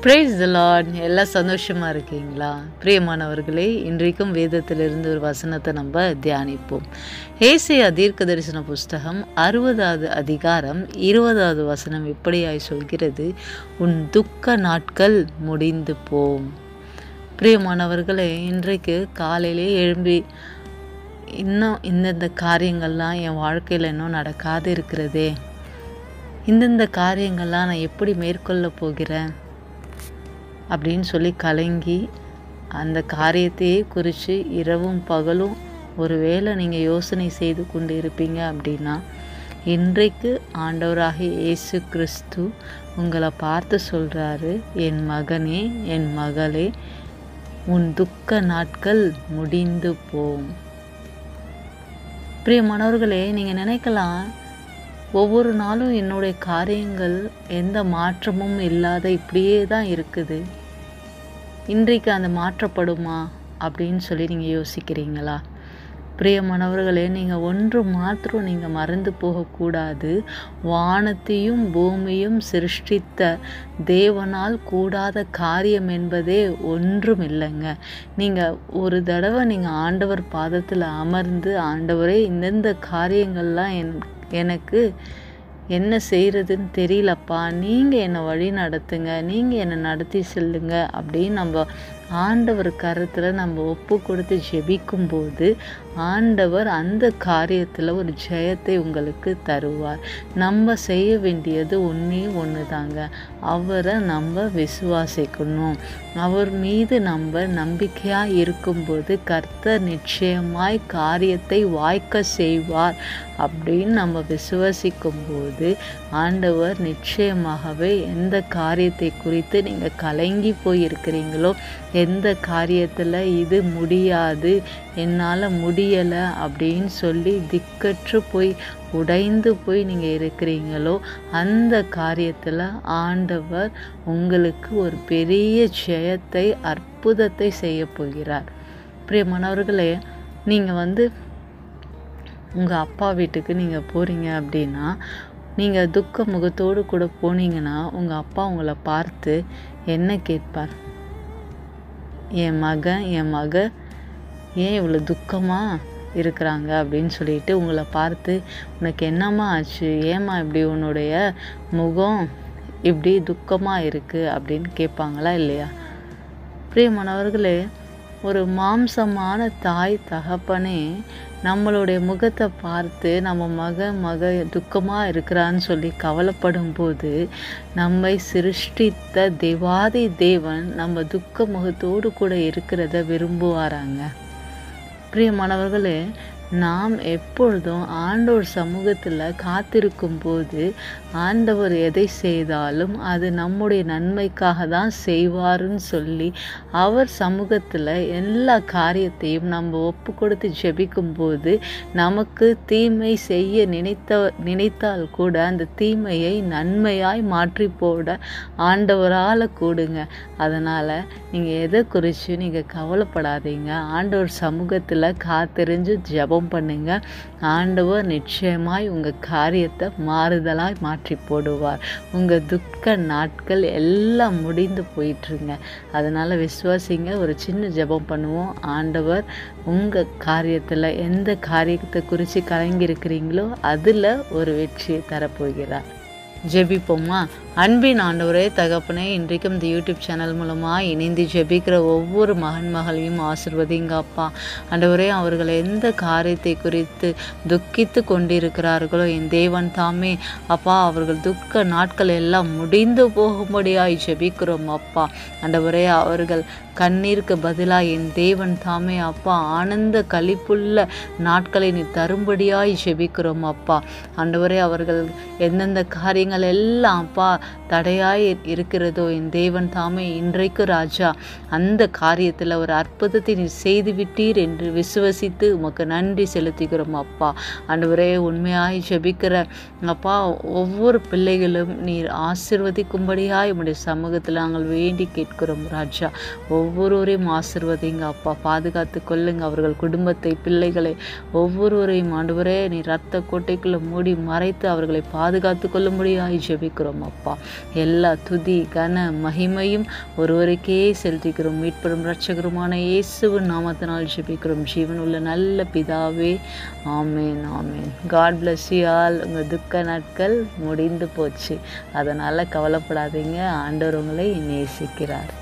Praise the Lord. எல்லாம் சந்தோஷமாக இருக்கீங்களா? பிரியமானவர்களே, இன்றைக்கும் வேதத்திலிருந்து ஒரு வசனத்தை நம்ம தியானிப்போம். ஏசாயா தீர்க்க தரிசன புஸ்தகம் 60வது அதிகாரம் 20வது வசனம் இப்படியாய் சொல்கிறது, உன் துக்க நாட்கள் முடிந்து போம். பிரியமானவர்களே, இன்றைக்கு காலையிலே எழும்பி இன்னும் இந்தந்த காரியங்கள்லாம் என் வாழ்க்கையில் இன்னும் நடக்காது இருக்கிறதே, இந்தந்த காரியங்கள்லாம் நான் எப்படி மேற்கொள்ள போகிறேன் அப்படின்னு சொல்லி கலங்கி அந்த காரியத்தையே குறித்து இரவும் பகலும் ஒருவேளை நீங்கள் யோசனை செய்து கொண்டு இருப்பீங்க அப்படின்னா, இன்றைக்கு ஆண்டவராகிய இயேசு கிறிஸ்து உங்களை பார்த்து சொல்கிறாரு, என் மகனே, என் மகளே, உன் துக்க நாட்கள் முடிந்து போம். பிரியமானவர்களே, நீங்கள் நினைக்கலாம், ஒவ்வொரு நாளும் என்னுடைய காரியங்கள் எந்த மாற்றமும் இல்லாத இப்படியே தான் இருக்குது, இன்றைக்கு அந்த மாற்றப்படுமா அப்படின்னு சொல்லி நீங்கள் யோசிக்கிறீங்களா? பிரியமானவர்களே, நீங்கள் ஒன்று மாத்திரம் நீங்கள் மறந்து போகக்கூடாது. வானத்தையும் பூமியும் சிருஷ்டித்த தேவனால் கூடாத காரியம் என்பதே ஒன்றும் இல்லைங்க. நீங்கள் ஒரு தடவை நீங்கள் ஆண்டவர் பாதத்தில் அமர்ந்து, ஆண்டவரே, இந்தந்த காரியங்கள்லாம் எனக்கு என்ன செய்கிறதுன்னு தெரியலப்பா, நீங்கள் என்னை வழி நடத்துங்க, நீங்கள் என்னை நடத்தி செல்லுங்க அப்படின்னு நம்ம ஆண்டவர் கருத்தில் நம்ம ஒப்பு கொடுத்து ஜெபிக்கும்போது ஆண்டவர் அந்த காரியத்தில் ஒரு ஜெயத்தை உங்களுக்கு தருவார். நம்ம செய்ய வேண்டியது ஒன்றே ஒன்று தாங்க, அவரை நம்ம விசுவாசிக்கணும். அவர் மீது நம்ம நம்பிக்கையாக இருக்கும்போது கர்த்தர் நிச்சயமாய் காரியத்தை வாய்க்க செய்வார் அப்படின்னு நம்ம விசுவாசிக்கும்போது ஆண்டவர் நிச்சயமாகவே எந்த காரியத்தை குறித்து நீங்கள் கலங்கி போயிருக்கிறீங்களோ, எந்த காரியத்தில் இது முடியாது, என்னால் முடியலை அப்படின்னு சொல்லி திக்கற்று போய் உடைந்து போய் நீங்கள் இருக்கிறீங்களோ, அந்த காரியத்தில் ஆண்டவர் உங்களுக்கு ஒரு பெரிய ஜெயத்தை, அற்புதத்தை செய்ய போகிறார். பிரியமானவர்களே, நீங்கள் உங்கள் அப்பா வீட்டுக்கு நீங்கள் போகிறீங்க அப்படின்னா, நீங்கள் துக்க முகத்தோடு கூட போனீங்கன்னா உங்கள் அப்பா உங்களை பார்த்து என்ன கேட்பார்? என் மகன், என் மக ஏன் இவ்வளோ துக்கமாக இருக்கிறாங்க அப்படின்னு சொல்லிட்டு உங்களை பார்த்து, உனக்கு என்னம்மா ஆச்சு, ஏம்மா இப்படி உன்னுடைய முகம் இப்படி துக்கமாக இருக்குது அப்படின்னு கேட்பாங்களா இல்லையா? பிரியமானவர்களே, ஒரு மாம்சமான தாய் தகப்பனே நம்மளுடைய முகத்தை பார்த்து நம்ம மக துக்கமாக இருக்கிறான்னு சொல்லி கவலைப்படும் போது, நம்மை சிருஷ்டித்த தேவாதி தேவன் நம்ம துக்க முகத்தோடு கூட இருக்கிறத விரும்புவாராங்க. பிரியமானவர்களே, நாம் எப்பொழுதும் ஆண்டவர் சமூகத்தில் காத்திருக்கும் போது ஆண்டவர் எதை செய்தாலும் அது நம்முடைய நன்மைக்காக தான் செய்வாருன்னு சொல்லி அவர் சமூகத்தில் எல்லா காரியத்தையும் நம்ம ஒப்பு கொடுத்து ஜெபிக்கும்போது நமக்கு தீமை செய்ய நினைத்தால் கூட அந்த தீமையை நன்மையாய் மாற்றி போட ஆண்டவரால் கூடுங்க. அதனால் நீங்கள் எதை குறித்து நீங்கள் கவலைப்படாதீங்க. ஆண்டவர் சமூகத்தில் காத்திருந்து ஜெபம் பண்ணுங்க. ஆண்டவர் நிச்சயமாய் உங்கள் காரியத்தை மாறுதலாய் மாற்றி போடுவார். உங்கள் துக்க நாட்கள் எல்லாம் முடிந்து போயிட்டுருங்க. அதனால் விசுவாசிங்க. ஒரு சின்ன ஜெபம் பண்ணுவோம். ஆண்டவர் உங்கள் காரியத்தில் எந்த காரியத்தை குறித்து கலங்கியிருக்கிறீங்களோ அதில் ஒரு வெற்றியை தரப்போகிறார். ஜெபிப்போமா? அன்பின் ஆண்டவரே, தகப்பனே, இன்றைக்கும் இந்த யூடியூப் சேனல் மூலமாக இணைந்து ஜெபிக்கிற ஒவ்வொரு மகன் மகளையும் ஆசிர்வதிங்க அப்பா. ஆண்டவரே, அவர்கள் எந்த காரியத்தை குறித்து துக்கித்து கொண்டிருக்கிறார்களோ என் தேவன் தாமே அப்பா, அவர்கள் துக்க நாட்கள் எல்லாம் முடிந்து போகும்படியாய் ஜெபிக்கிறோம் அப்பா. ஆண்டவரே, அவர்கள் கண்ணீருக்கு பதிலாக என் தேவன் தாமே அப்பா ஆனந்த களிப்புள்ள நாட்களை நீ தரும்படியாய் ஜெபிக்கிறோம் அப்பா. ஆண்டவரே, அவர்கள் எந்தெந்த காரியங்கள் எல்லாம் அப்பா தடையாய் இருக்கிறதோ என் தேவன் தாமே இன்றைக்கு ராஜா அந்த காரியத்தில் ஒரு அற்புதத்தை நீ செய்து விட்டீர் என்று விசுவசித்து உமக்கு நன்றி செலுத்துகிறோம் அப்பா. ஆண்டவரே, உண்மையாய் ஜெபிக்கிற அப்பா ஒவ்வொரு பிள்ளைகளும் நீர் ஆசீர்வதிக்கும்படியாய் உம்முடைய சமூகத்தில் நாங்கள் வேண்டி கேட்கிறோம் ராஜா. ஒவ்வொருவரையும் ஆசீர்வதிங்க அப்பா, பாதுகாத்து கொள்ளுங்க அவர்கள் குடும்பத்தை, பிள்ளைகளை ஒவ்வொருவரையும். ஆண்டவரே, நீ இரத்த கோட்டைக்குள்ளே மூடி மறைத்து அவர்களை பாதுகாத்து கொள்ளும்படியாய் கிருபையாய் ஜெபிக்கிறோம் அப்பா. எல்லா துதி கன மகிமையும் ஒருவருக்கே செலுத்திக்கிறோம். மீட்பெரும் இரட்சகருமான இயேசுவின் நாமத்தினால் ஜெபிக்கிறோம் ஜீவனுள்ள நல்ல பிதாவே. ஆமேன் ஆமேன். God bless you all. உங்கள் துக்க நாட்கள் முடிந்து போச்சு, அதனால் கவலைப்படாதீங்க. ஆண்டவர் உங்களை நேசிக்கிறார்.